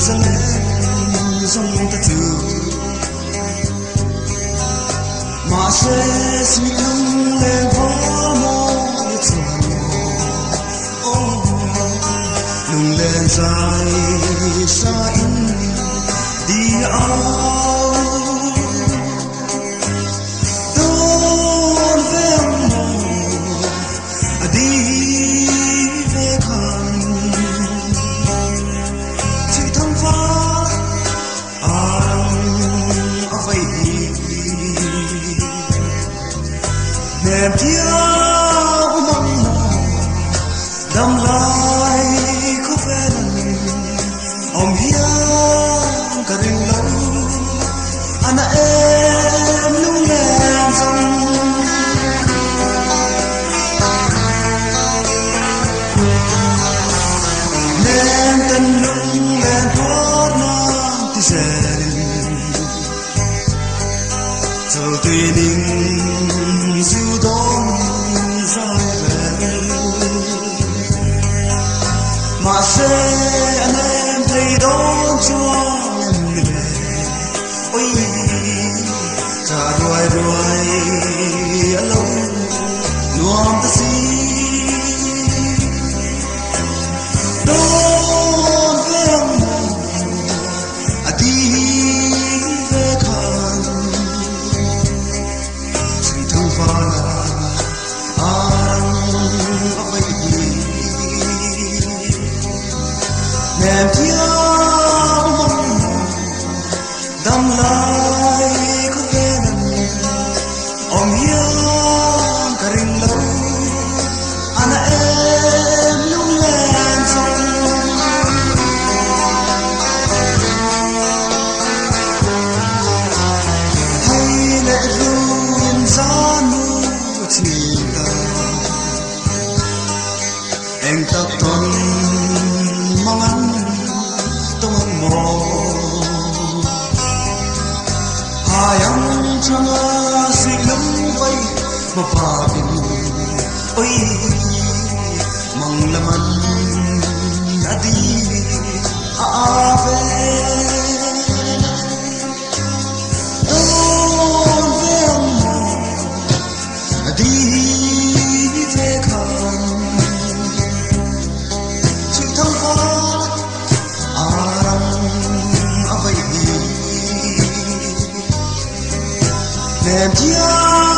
Zong ta tu ma se si lung le vo mo tu oh lung le zai sa in di ao don ve mo di ve khan chỉ thăng pha niềm thiêng mong đâm lại có vẻ ông hiang cả rừng lâu anh em lung lên dòng nên tân lung lên thoát nam thì dễ giờ tùy ninh dịu đón dài về mà sẽ anh em thấy đón cho em về ôi trả đuổi đuổi lâu nuông ta xin đón về ông đi về khăn chỉ thương pha niềm thiêng mong đâm lại có vẻ ông hiang cả rừng lâu anh em lung lên dòng hay lệ ru yên gió mưa chỉ anh tập tuần mong anh tung mồ hai anh trong suy lắm vây mà bà bình ôi mong làm anh đã đi về ôn về ông đi về khăn chỉ thăng hoa niềm thiêng